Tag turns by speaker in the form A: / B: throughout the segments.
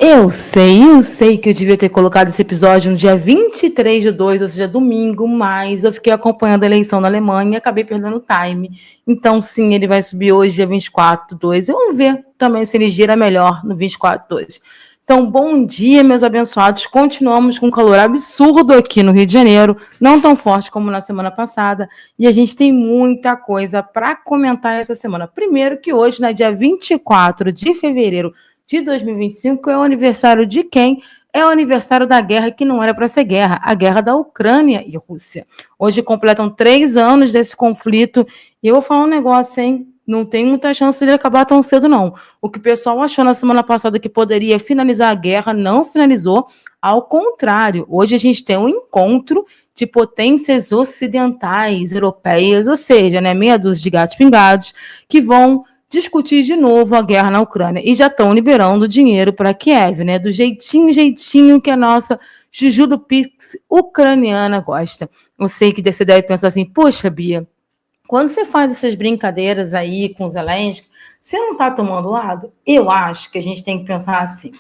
A: Eu sei que eu devia ter colocado esse episódio no dia 23/2, ou seja, domingo, mas eu fiquei acompanhando a eleição na Alemanha e acabei perdendo o time. Então, sim, ele vai subir hoje, dia 24/2. E vamos ver também se ele gira melhor no 24/2. Então, bom dia, meus abençoados. Continuamos com um calor absurdo aqui no Rio de Janeiro, não tão forte como na semana passada, e a gente tem muita coisa para comentar essa semana. Primeiro que hoje, no dia 24 de fevereiro de 2025, é o aniversário de quem? É o aniversário da guerra que não era para ser guerra, a guerra da Ucrânia e Rússia. Hoje completam 3 anos desse conflito, e eu vou falar um negócio, hein? Não tem muita chance de ele acabar tão cedo, não. O que o pessoal achou na semana passada que poderia finalizar a guerra, não finalizou. Ao contrário, hoje a gente tem um encontro de potências ocidentais, europeias, ou seja, né, meia dúzia de gatos pingados, que vão discutir de novo a guerra na Ucrânia. E já estão liberando dinheiro para Kiev, né? Do jeitinho que a nossa Juju do Pix ucraniana gosta. Eu sei que você deve pensar assim, poxa, Bia, quando você faz essas brincadeiras aí com os Zelensky, você não está tomando lado? Eu acho que a gente tem que pensar assim,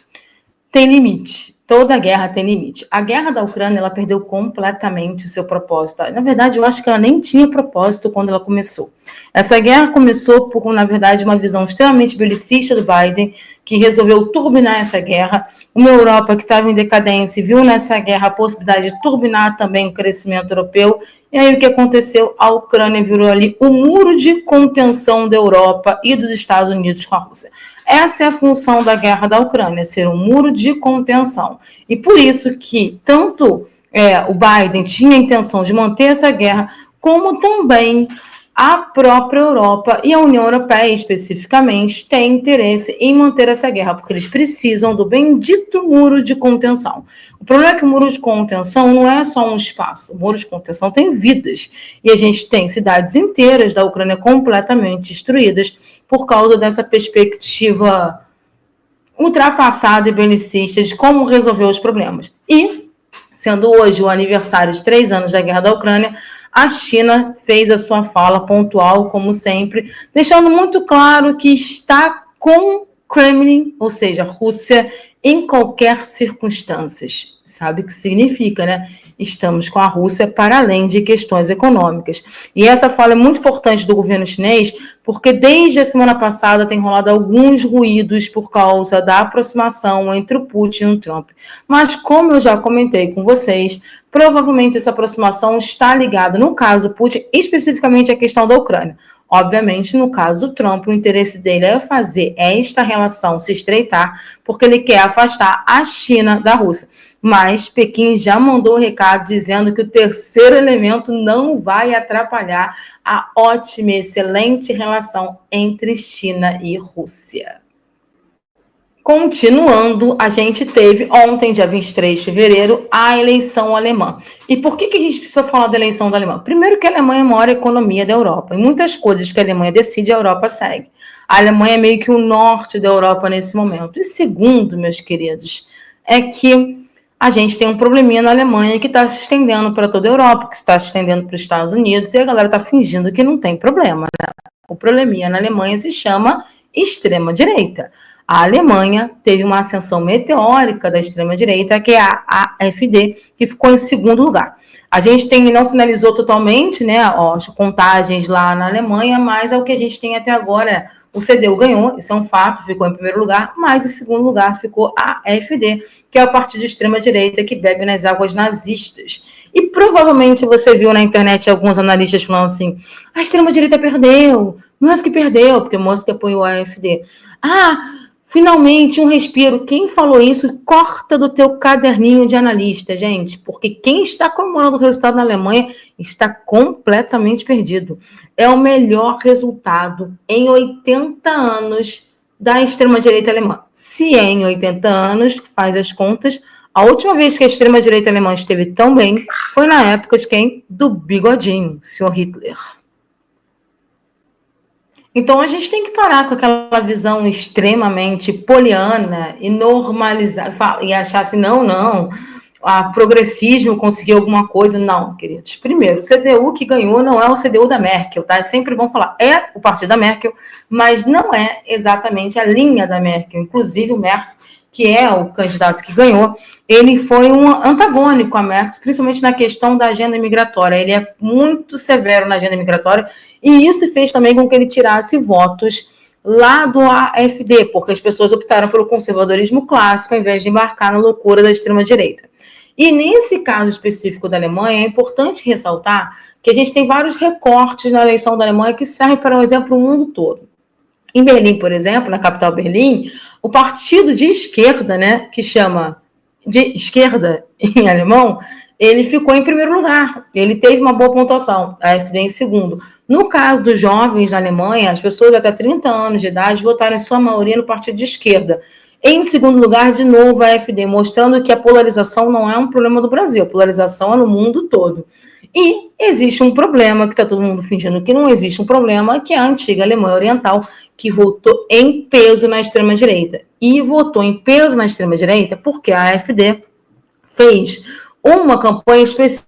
A: tem limite. Toda guerra tem limite. A guerra da Ucrânia, ela perdeu completamente o seu propósito. Na verdade, eu acho que ela nem tinha propósito quando ela começou. Essa guerra começou por, na verdade, uma visão extremamente belicista do Biden, que resolveu turbinar essa guerra. Uma Europa que estava em decadência e viu nessa guerra a possibilidade de turbinar também o crescimento europeu. E aí o que aconteceu? A Ucrânia virou ali o muro de contenção da Europa e dos Estados Unidos com a Rússia. Essa é a função da guerra da Ucrânia, ser um muro de contenção. E por isso que tanto o Biden tinha a intenção de manter essa guerra, como também a própria Europa e a União Europeia, especificamente, têm interesse em manter essa guerra, porque eles precisam do bendito muro de contenção. O problema é que o muro de contenção não é só um espaço. O muro de contenção tem vidas. E a gente tem cidades inteiras da Ucrânia completamente destruídas por causa dessa perspectiva ultrapassada e belicista de como resolver os problemas. E, sendo hoje o aniversário de 3 anos da guerra da Ucrânia, a China fez a sua fala pontual, como sempre, deixando muito claro que está com Kremlin, ou seja, Rússia, em qualquer circunstância. Sabe o que significa, né? Estamos com a Rússia para além de questões econômicas. E essa fala é muito importante do governo chinês, porque desde a semana passada tem rolado alguns ruídos por causa da aproximação entre o Putin e o Trump. Mas, como eu já comentei com vocês, provavelmente essa aproximação está ligada, no caso do Putin, especificamente à questão da Ucrânia. Obviamente, no caso do Trump, o interesse dele é fazer esta relação se estreitar, porque ele quer afastar a China da Rússia. Mas Pequim já mandou o recado dizendo que o terceiro elemento não vai atrapalhar a ótima e excelente relação entre China e Rússia. Continuando, a gente teve ontem, dia 23 de fevereiro, a eleição alemã. E por que a gente precisa falar da eleição da Alemanha? Primeiro que a Alemanha é a maior economia da Europa. E muitas coisas que a Alemanha decide, a Europa segue. A Alemanha é meio que o norte da Europa nesse momento. E segundo, meus queridos, é que a gente tem um probleminha na Alemanha que está se estendendo para toda a Europa, que está se estendendo para os Estados Unidos, e a galera está fingindo que não tem problema, né? O probleminha na Alemanha se chama extrema-direita. A Alemanha teve uma ascensão meteórica da extrema-direita, que é a AfD, que ficou em segundo lugar. A gente não finalizou totalmente, né, as contagens lá na Alemanha, mas é o que a gente tem até agora. O CDU ganhou, isso é um fato, ficou em primeiro lugar, mas em segundo lugar ficou a AfD, que é o partido de extrema-direita que bebe nas águas nazistas. E provavelmente você viu na internet alguns analistas falando assim, a extrema-direita perdeu, Musk perdeu, porque Musk apoiou a AfD. Finalmente, um respiro. Quem falou isso, corta do teu caderninho de analista, gente, porque quem está comemorando o resultado na Alemanha está completamente perdido. É o melhor resultado em 80 anos da extrema-direita alemã. Se é em 80 anos, faz as contas, a última vez que a extrema-direita alemã esteve tão bem foi na época de quem? Do bigodinho, senhor Hitler. Então, a gente tem que parar com aquela visão extremamente poliana e normalizar, e achar assim, não, a progressismo conseguiu alguma coisa. Não, queridos. Primeiro, o CDU que ganhou não é o CDU da Merkel, tá? É sempre bom falar, é o partido da Merkel, mas não é exatamente a linha da Merkel. Inclusive, o Merz, que é o candidato que ganhou, ele foi um antagônico à Merkel, principalmente na questão da agenda migratória. Ele é muito severo na agenda migratória, e isso fez também com que ele tirasse votos lá do AfD, porque as pessoas optaram pelo conservadorismo clássico, ao invés de embarcar na loucura da extrema-direita. E nesse caso específico da Alemanha, é importante ressaltar que a gente tem vários recortes na eleição da Alemanha que servem para um exemplo no mundo todo. Em Berlim, por exemplo, na capital Berlim, o partido de esquerda, né, que chama de esquerda em alemão, ele ficou em primeiro lugar. Ele teve uma boa pontuação, a AfD em segundo. No caso dos jovens na Alemanha, as pessoas até 30 anos de idade votaram em sua maioria no partido de esquerda. Em segundo lugar, de novo, a AfD, mostrando que a polarização não é um problema do Brasil, a polarização é no mundo todo. E existe um problema, que está todo mundo fingindo que não existe um problema, que é a antiga Alemanha Oriental, que votou em peso na extrema-direita. E votou em peso na extrema-direita porque a AfD fez uma campanha específica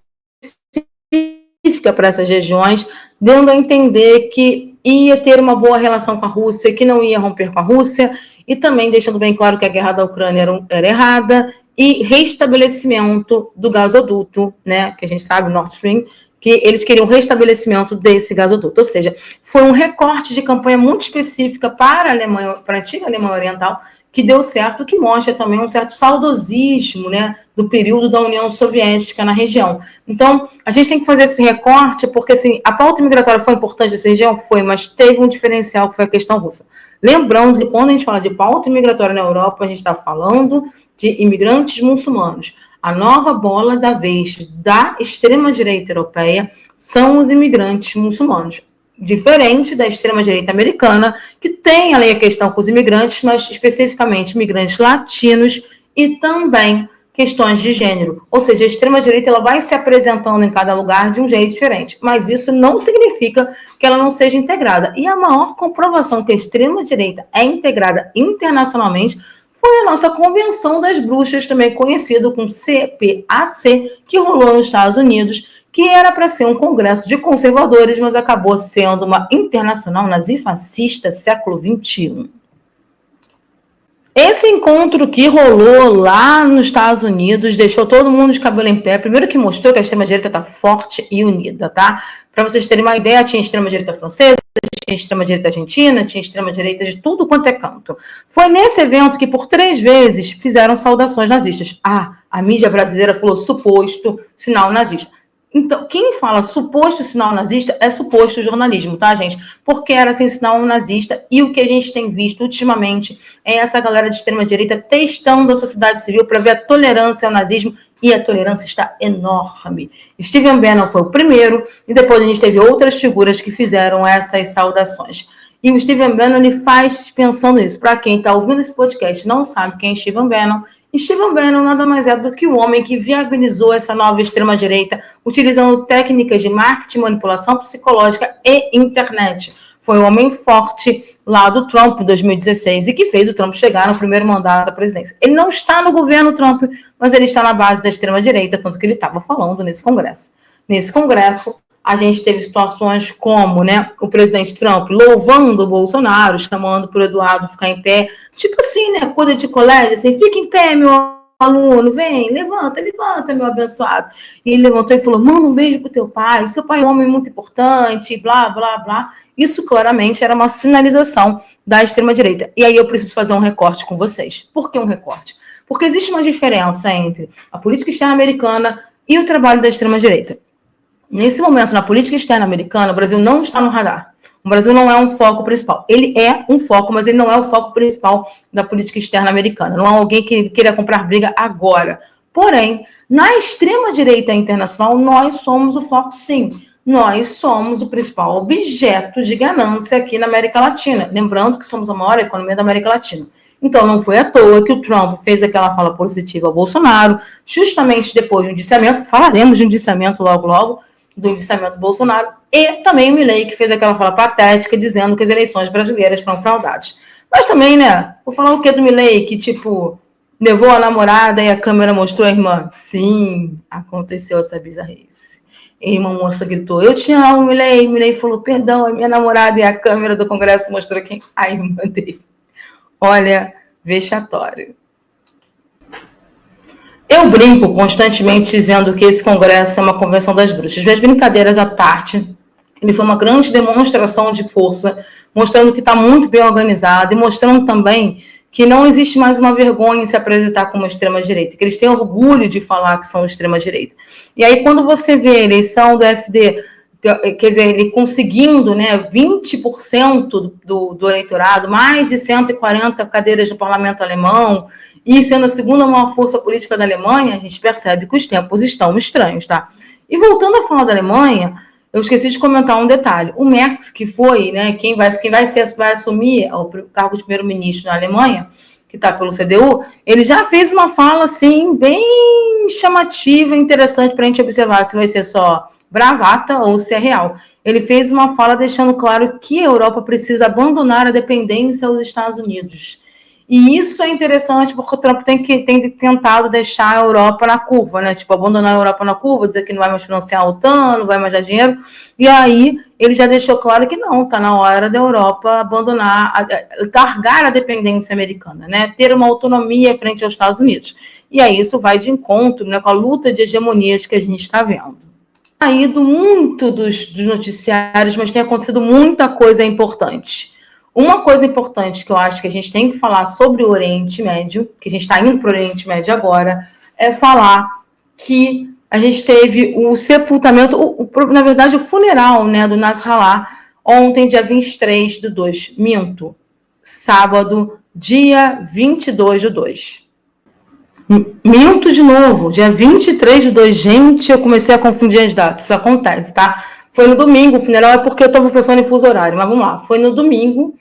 A: para essas regiões, dando a entender que ia ter uma boa relação com a Rússia, que não ia romper com a Rússia, e também deixando bem claro que a guerra da Ucrânia era errada, e restabelecimento do gasoduto, né, que a gente sabe, Nord Stream, que eles queriam restabelecimento desse gasoduto. Ou seja, foi um recorte de campanha muito específica para a Alemanha, para a antiga Alemanha Oriental, que deu certo, que mostra também um certo saudosismo, né, do período da União Soviética na região. Então, a gente tem que fazer esse recorte, porque assim, a pauta migratória foi importante nessa região? Foi, mas teve um diferencial que foi a questão russa. Lembrando que quando a gente fala de pauta migratória na Europa, a gente está falando de imigrantes muçulmanos. A nova bola da vez da extrema-direita europeia são os imigrantes muçulmanos. Diferente da extrema-direita americana, que tem ali a questão com os imigrantes, mas especificamente imigrantes latinos e também questões de gênero. Ou seja, a extrema-direita ela vai se apresentando em cada lugar de um jeito diferente, mas isso não significa que ela não seja integrada. E a maior comprovação que a extrema-direita é integrada internacionalmente foi a nossa Convenção das Bruxas, também conhecido como CPAC, que rolou nos Estados Unidos, que era para ser um congresso de conservadores, mas acabou sendo uma internacional nazifascista século XXI. Esse encontro que rolou lá nos Estados Unidos deixou todo mundo de cabelo em pé. Primeiro que mostrou que a extrema-direita está forte e unida, tá? Para vocês terem uma ideia, tinha extrema-direita francesa, tinha extrema-direita argentina, tinha extrema-direita de tudo quanto é canto. Foi nesse evento que por 3 vezes fizeram saudações nazistas. A mídia brasileira falou suposto sinal nazista. Então, quem fala suposto sinal nazista é suposto jornalismo, tá, gente? Porque era sem sinal nazista, e o que a gente tem visto ultimamente é essa galera de extrema-direita testando a sociedade civil para ver a tolerância ao nazismo, e a tolerância está enorme. Stephen Bannon foi o primeiro, e depois a gente teve outras figuras que fizeram essas saudações. E o Stephen Bannon ele faz pensando nisso. Para quem está ouvindo esse podcast e não sabe quem é Stephen Bannon nada mais é do que o homem que viabilizou essa nova extrema-direita, utilizando técnicas de marketing, manipulação psicológica e internet. Foi um homem forte lá do Trump em 2016 e que fez o Trump chegar no primeiro mandato da presidência. Ele não está no governo Trump, mas ele está na base da extrema-direita, tanto que ele estava falando nesse congresso. Nesse congresso, a gente teve situações como, né, o presidente Trump louvando o Bolsonaro, chamando para o Eduardo ficar em pé, tipo assim, né, coisa de colégio, assim, fica em pé, meu aluno, vem, levanta, meu abençoado. E ele levantou e falou, manda um beijo pro teu pai, seu pai é um homem muito importante, blá, blá, blá. Isso claramente era uma sinalização da extrema-direita. E aí eu preciso fazer um recorte com vocês. Por que um recorte? Porque existe uma diferença entre a política externa americana e o trabalho da extrema-direita. Nesse momento, na política externa americana, o Brasil não está no radar. O Brasil não é um foco principal. Ele é um foco, mas ele não é o foco principal da política externa americana. Não é alguém que queira comprar briga agora. Porém, na extrema-direita internacional, nós somos o foco, sim. Nós somos o principal objeto de ganância aqui na América Latina. Lembrando que somos a maior economia da América Latina. Então, não foi à toa que o Trump fez aquela fala positiva ao Bolsonaro, justamente depois do indiciamento, falaremos de indiciamento logo, do indiciamento do Bolsonaro, e também o Milei, que fez aquela fala patética dizendo que as eleições brasileiras foram fraudadas. Mas também, né, vou falar o que do Milei, que, tipo, levou a namorada e a câmera mostrou a irmã. Sim, aconteceu essa bizarrice. E uma moça gritou, eu te amo, Milei. Milei falou, perdão, a minha namorada e a câmera do Congresso mostrou quem? A irmã dele. Olha, vexatório. Eu brinco constantemente dizendo que esse congresso é uma convenção das bruxas. Mas brincadeiras à parte, ele foi uma grande demonstração de força, mostrando que está muito bem organizado e mostrando também que não existe mais uma vergonha em se apresentar como extrema-direita, que eles têm orgulho de falar que são extrema-direita. E aí, quando você vê a eleição do FD, quer dizer, ele conseguindo, né, 20% do eleitorado, mais de 140 cadeiras no parlamento alemão, e sendo a segunda maior força política da Alemanha, a gente percebe que os tempos estão estranhos, tá? E voltando a falar da Alemanha, eu esqueci de comentar um detalhe. O Merz, que foi, né, quem vai assumir o cargo de primeiro-ministro na Alemanha, que está pelo CDU, ele já fez uma fala, assim, bem chamativa, interessante para a gente observar se vai ser só bravata ou se é real. Ele fez uma fala deixando claro que a Europa precisa abandonar a dependência dos Estados Unidos. E isso é interessante porque o Trump tem tentado deixar a Europa na curva, né? Tipo, abandonar a Europa na curva, dizer que não vai mais financiar a OTAN, não vai mais dar dinheiro. E aí ele já deixou claro que não, está na hora da Europa abandonar, largar a dependência americana, né? Ter uma autonomia frente aos Estados Unidos. E aí isso vai de encontro, né, com a luta de hegemonias que a gente está vendo. Saído muito dos noticiários, mas tem acontecido muita coisa importante. Uma coisa importante que eu acho que a gente tem que falar sobre o Oriente Médio, que a gente está indo para o Oriente Médio agora, é falar que a gente teve o sepultamento, na verdade, o funeral, né, do Nasrallah, ontem, dia 23/2. Minto. Sábado, dia 22/2. Minto de novo, dia 23/2. Gente, eu comecei a confundir as datas, isso acontece, tá? Foi no domingo, o funeral é porque eu estava pensando em fuso horário, mas vamos lá. Foi no domingo,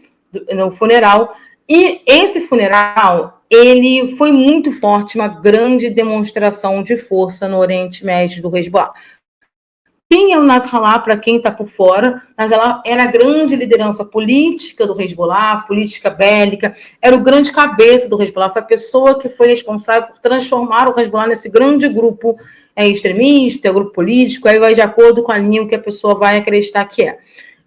A: no funeral, e esse funeral, ele foi muito forte, uma grande demonstração de força no Oriente Médio do Hezbollah. Quem é o Nasrallah, para quem está por fora? Nasrallah era a grande liderança política do Hezbollah, política bélica, era o grande cabeça do Hezbollah, foi a pessoa que foi responsável por transformar o Hezbollah nesse grande grupo extremista, grupo político, aí vai de acordo com a linha que a pessoa vai acreditar que é.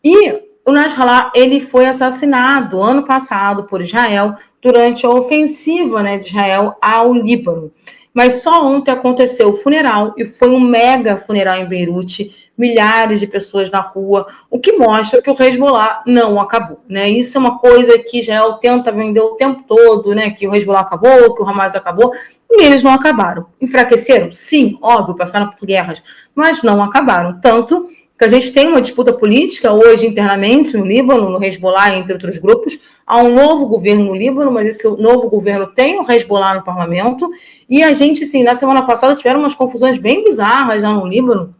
A: E o Nasrallah, ele foi assassinado ano passado por Israel durante a ofensiva, né, de Israel ao Líbano. Mas só ontem aconteceu o funeral, e foi um mega funeral em Beirute, milhares de pessoas na rua, o que mostra que o Hezbollah não acabou, né? Isso é uma coisa que Israel tenta vender o tempo todo, né? Que o Hezbollah acabou, que o Hamas acabou, e eles não acabaram. Enfraqueceram? Sim, óbvio, passaram por guerras, mas não acabaram. Tanto que a gente tem uma disputa política hoje internamente no Líbano, no Hezbollah, entre outros grupos. Há um novo governo no Líbano, mas esse novo governo tem o Hezbollah no parlamento, e a gente, sim, na semana passada tiveram umas confusões bem bizarras lá no Líbano,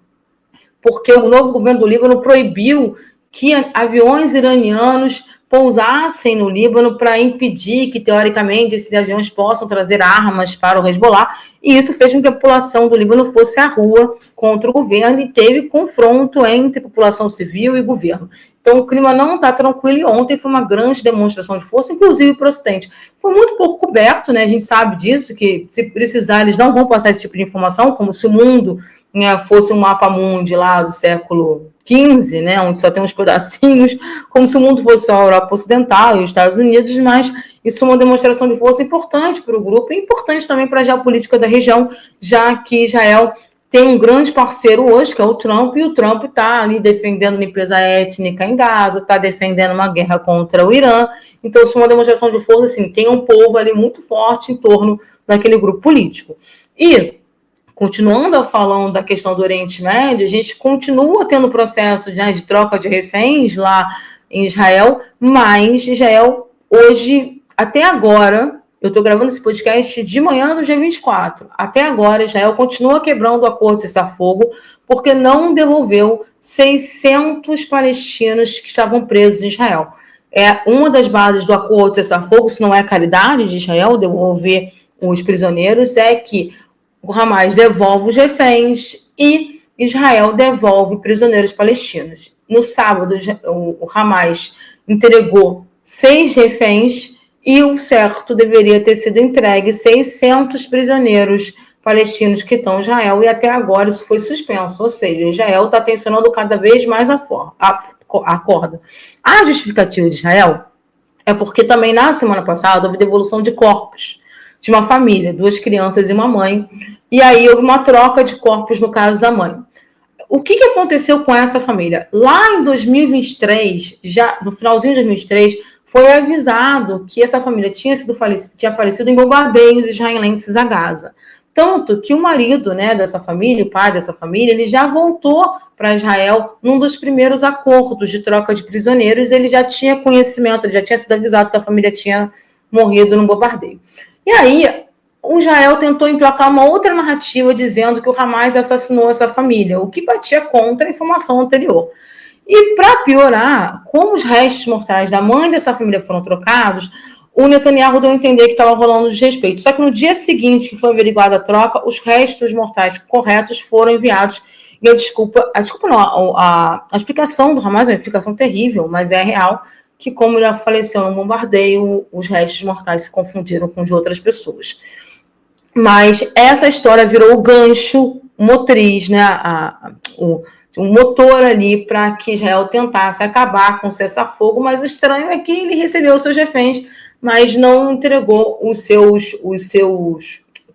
A: porque o novo governo do Líbano proibiu que aviões iranianos pousassem no Líbano para impedir que, teoricamente, esses aviões possam trazer armas para o Hezbollah, e isso fez com que a população do Líbano fosse à rua contra o governo e teve confronto entre população civil e governo. Então, o clima não está tranquilo, e ontem foi uma grande demonstração de força, inclusive para o Ocidente. Foi muito pouco coberto, né? A gente sabe disso, que se precisar, eles não vão passar esse tipo de informação, como se o mundo, né, fosse um mapa mundi lá do século XV, né, onde só tem uns pedacinhos, como se o mundo fosse a Europa Ocidental e os Estados Unidos, mas isso é uma demonstração de força importante para o grupo e importante também para a geopolítica da região, já que Israel tem um grande parceiro hoje, que é o Trump, e o Trump está ali defendendo limpeza étnica em Gaza, está defendendo uma guerra contra o Irã. Então, isso é uma demonstração de força, assim, tem um povo ali muito forte em torno daquele grupo político. E, continuando falando da questão do Oriente Médio, a gente continua tendo processo de troca de reféns lá em Israel, mas Israel, hoje, até agora, eu estou gravando esse podcast de manhã, no dia 24. Até agora, Israel continua quebrando o acordo de cessar-fogo porque não devolveu 600 palestinos que estavam presos em Israel. É uma das bases do acordo de cessar-fogo, se não é a caridade de Israel devolver os prisioneiros, é que o Hamas devolve os reféns e Israel devolve prisioneiros palestinos. No sábado, o Hamas entregou 6 reféns e o certo deveria ter sido entregue 600 prisioneiros palestinos que estão em Israel, e até agora isso foi suspenso, ou seja, Israel está tensionando cada vez mais a corda. A justificativa de Israel é porque também na semana passada houve devolução de corpos de uma família, 2 crianças e uma mãe, E aí houve uma troca de corpos no caso da mãe. O que aconteceu com essa família? Lá em 2023, já no finalzinho de 2023, foi avisado que essa família tinha falecido em bombardeios israelenses a Gaza. Tanto que o marido, né, dessa família, o pai dessa família, ele já voltou para Israel num dos primeiros acordos de troca de prisioneiros. Ele já tinha conhecimento, ele já tinha sido avisado que a família tinha morrido num bombardeio. E aí, o Israel tentou emplacar uma outra narrativa dizendo que o Hamas assassinou essa família, o que batia contra a informação anterior. E para piorar, como os restos mortais da mãe dessa família foram trocados, o Netanyahu deu a entender que estava rolando desrespeito. Só que no dia seguinte que foi averiguada a troca, os restos mortais corretos foram enviados. E a explicação do Hamas é uma explicação terrível, mas é real, que como ele faleceu no bombardeio, os restos mortais se confundiram com de outras pessoas. Mas essa história virou o gancho motriz, né? O motor ali para que Israel tentasse acabar com o cessar-fogo, mas o estranho é que ele recebeu os seus reféns, mas não entregou os seus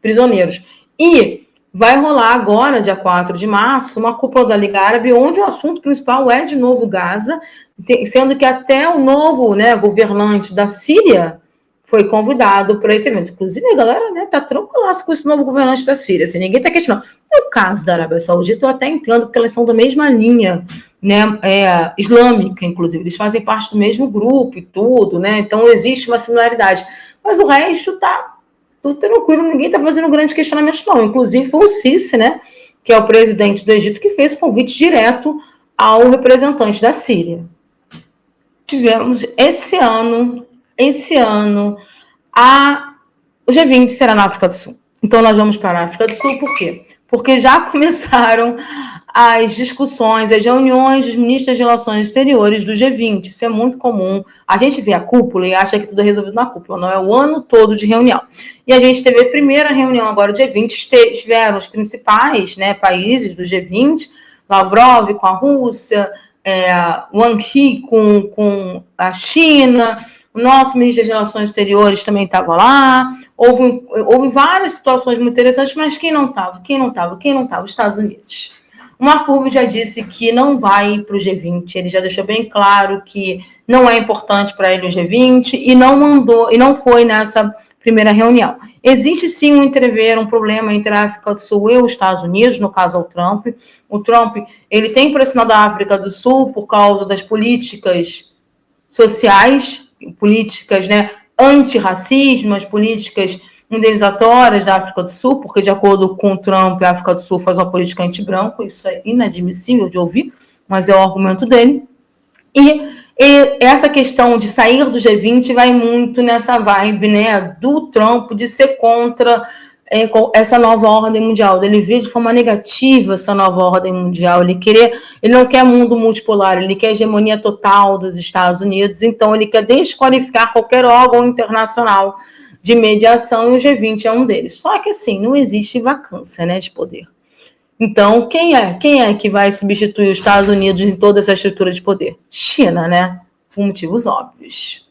A: prisioneiros. E vai rolar agora, dia 4 de março, uma cúpula da Liga Árabe, onde o assunto principal é de novo Gaza, sendo que até o novo, né, governante da Síria foi convidado para esse evento. Inclusive, a galera, né, tá tranquilaça com esse novo governante da Síria. Assim, ninguém tá questionando. No caso da Arábia Saudita, eu até entendo que elas são da mesma linha, né, islâmica, inclusive. Eles fazem parte do mesmo grupo e tudo, né? Então, existe uma similaridade. Mas o resto tá tudo tranquilo, ninguém tá fazendo grandes questionamentos, não. Inclusive, foi o Sisi, né, que é o presidente do Egito, que fez o convite direto ao representante da Síria. Tivemos esse ano, o G20 será na África do Sul. Então, nós vamos para a África do Sul, por quê? Porque já começaram as discussões, as reuniões dos ministros das Relações Exteriores do G20. Isso é muito comum. A gente vê a cúpula e acha que tudo é resolvido na cúpula. Não, é o ano todo de reunião. E a gente teve a primeira reunião agora do G20. Estiveram os principais, né, países do G20, Lavrov com a Rússia, Wang Yi com a China, o nosso ministro das Relações Exteriores também estava lá. Houve várias situações muito interessantes, mas quem não estava? Os Estados Unidos. O Marco Rubio já disse que não vai para o G20, ele já deixou bem claro que não é importante para ele o G20 e não foi nessa primeira reunião. Existe sim um problema entre a África do Sul e os Estados Unidos, no caso o Trump. O Trump, ele tem pressionado a África do Sul por causa das políticas sociais, políticas, né, antirracismo, as políticas indenizatórias da África do Sul, porque de acordo com o Trump, a África do Sul faz uma política anti-branco, isso é inadmissível de ouvir, mas é o argumento dele. E essa questão de sair do G20 vai muito nessa vibe, né, do Trump de ser contra essa nova ordem mundial, ele vê de forma negativa essa nova ordem mundial, ele não quer mundo multipolar, ele quer hegemonia total dos Estados Unidos, então ele quer desqualificar qualquer órgão internacional de mediação, e o G20 é um deles. Só que assim, não existe vacância, né, de poder. Então, quem é que vai substituir os Estados Unidos em toda essa estrutura de poder? China, né? Por motivos óbvios.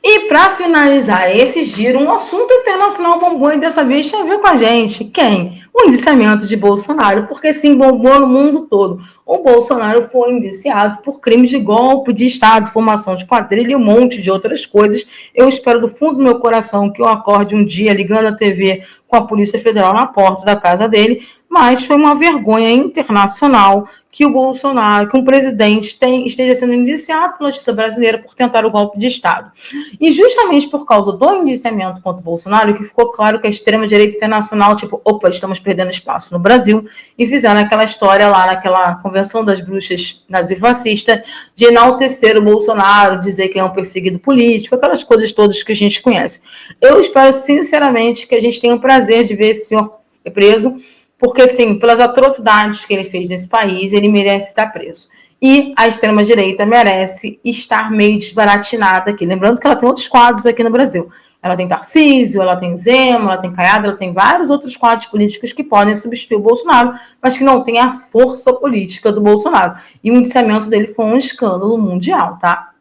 A: E para finalizar esse giro, um assunto internacional bombou e dessa vez tem a ver com a gente. Quem? O indiciamento de Bolsonaro, porque sim, bombou no mundo todo. O Bolsonaro foi indiciado por crimes de golpe de Estado, formação de quadrilha e um monte de outras coisas. Eu espero do fundo do meu coração que eu acorde um dia ligando a TV com a Polícia Federal na porta da casa dele, mas foi uma vergonha internacional que o Bolsonaro, que um presidente esteja sendo indiciado pela justiça brasileira por tentar o golpe de Estado. E justamente por causa do indiciamento contra o Bolsonaro, que ficou claro que a extrema-direita internacional, tipo, opa, estamos perdendo espaço no Brasil, e fizeram aquela história lá naquela Convenção das Bruxas nazifascista de enaltecer o Bolsonaro, dizer que é um perseguido político, aquelas coisas todas que a gente conhece. Eu espero, sinceramente, que a gente tenha o prazer de ver esse senhor preso, porque, assim, pelas atrocidades que ele fez nesse país, ele merece estar preso. E a extrema-direita merece estar meio desbaratinada aqui. Lembrando que ela tem outros quadros aqui no Brasil. Ela tem Tarcísio, ela tem Zema, ela tem Caiado, ela tem vários outros quadros políticos que podem substituir o Bolsonaro, mas que não têm a força política do Bolsonaro. E o indiciamento dele foi um escândalo mundial, tá?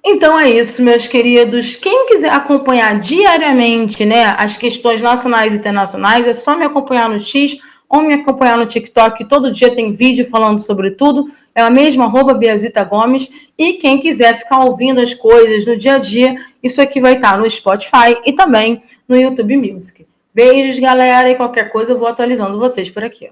A: Então é isso, meus queridos. Quem quiser acompanhar diariamente, né, as questões nacionais e internacionais, é só me acompanhar no X ou me acompanhar no TikTok. Todo dia tem vídeo falando sobre tudo. É a mesma @Biazita Gomes. E quem quiser ficar ouvindo as coisas no dia a dia, isso aqui vai estar no Spotify e também no YouTube Music. Beijos, galera, e qualquer coisa eu vou atualizando vocês por aqui.